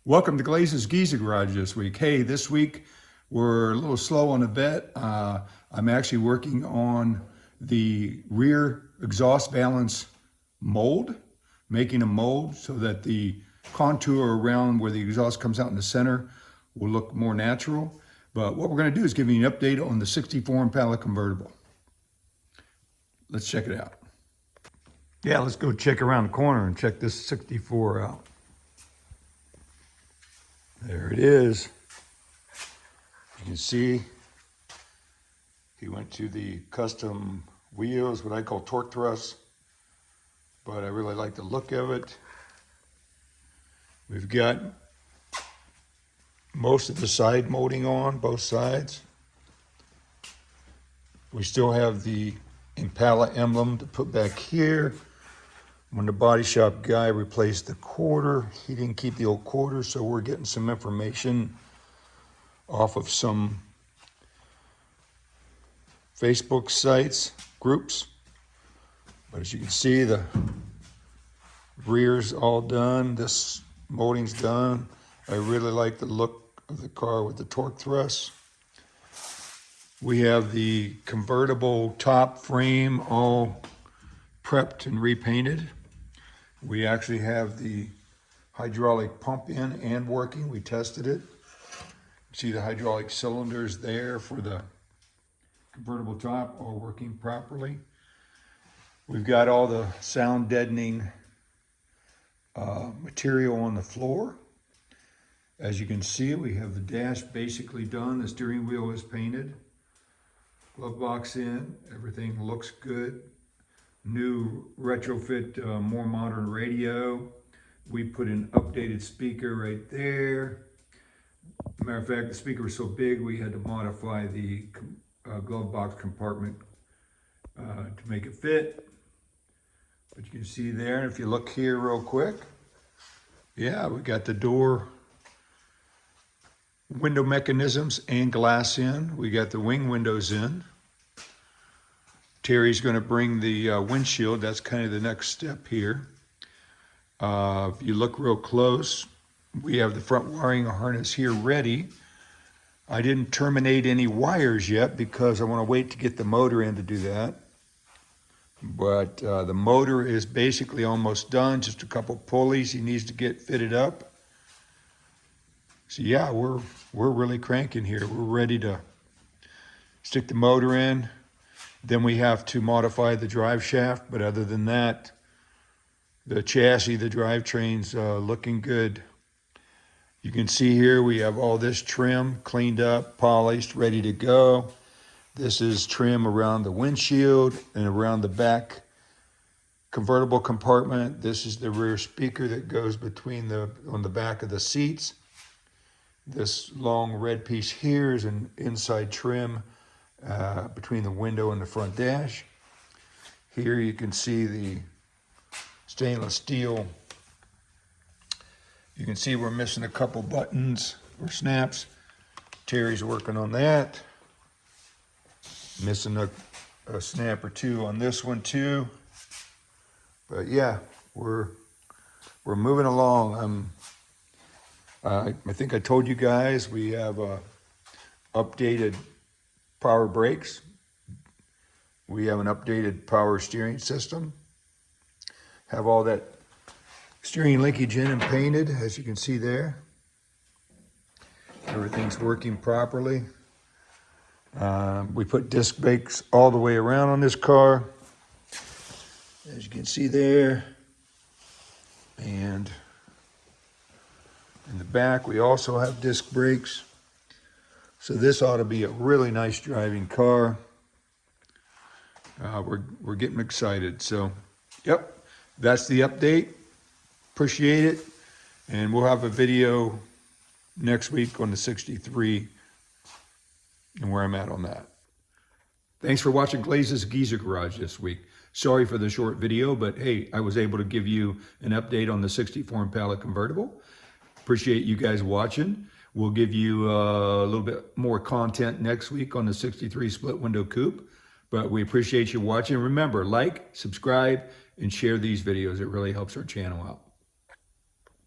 Welcome to Glaze's Giza Garage this week. Hey, this week we're a little slow on the vet. I'm actually working on the rear exhaust balance mold, making a mold so that the contour around where the exhaust comes out in the center will look more natural. But what we're going to do is give you an update on the 64 Impala Convertible. Let's check it out. Yeah, let's go check around the corner and check this 64 out. There it is. You can see he went to the custom wheels, what I call torque thrusts, but I really like the look of it. We've got most of the side molding on both sides. We still have the Impala emblem to put back here. When the body shop guy replaced the quarter, he didn't keep the old quarter, so we're getting some information off of some Facebook sites, groups. But as you can see, the rear's all done. This molding's done. I really like the look of the car with the torque thrust. We have the convertible top frame all prepped and repainted. We actually have the hydraulic pump in and working. We tested it. See the hydraulic cylinders there for the convertible top all working properly. We've got all the sound deadening material on the floor. As you can see, we have the dash basically done. The steering wheel is painted. Glove box in, everything looks good. New retrofit, more modern radio. We put an updated speaker right there. Matter of fact, the speaker was so big we had to modify the glove box compartment to make it fit. But you can see there, and if you look here real quick, yeah, we got the door window mechanisms and glass in. We got the wing windows in. Terry's going to bring the windshield. That's kind of the next step here. If you look real close, we have the front wiring harness here ready. I didn't terminate any wires yet because I want to wait to get the motor in to do that. But the motor is basically almost done. Just a couple pulleys he needs to get fitted up. So yeah, we're really cranking here. We're ready to stick the motor in. Then we have to modify the drive shaft, but other than that, the chassis, the drivetrain's looking good. You can see here we have all this trim cleaned up, polished, ready to go. This is trim around the windshield and around the back convertible compartment. This is the rear speaker that goes between on the back of the seats. This long red piece here is an inside trim between the window and the front dash. Here you can see the stainless steel. You can see we're missing a couple buttons or snaps. Terry's working on that. Missing a snap or two on this one too. But yeah, we're moving along. I think I told you guys we have updated power brakes. We have an updated power steering system. Have all that steering linkage in and painted, as you can see there. Everything's working properly. We put disc brakes all the way around on this car, as you can see there. And in the back, we also have disc brakes. So this ought to be a really nice driving car. We're getting excited. So, yep, that's the update. Appreciate it. And we'll have a video next week on the 63 and where I'm at on that. Thanks for watching Glaze's Giza Garage this week. Sorry for the short video, but hey, I was able to give you an update on the 64 Impala Convertible. Appreciate you guys watching. We'll give you a little bit more content next week on the 63 split window coupe. But we appreciate you watching. Remember, like, subscribe, and share these videos. It really helps our channel out.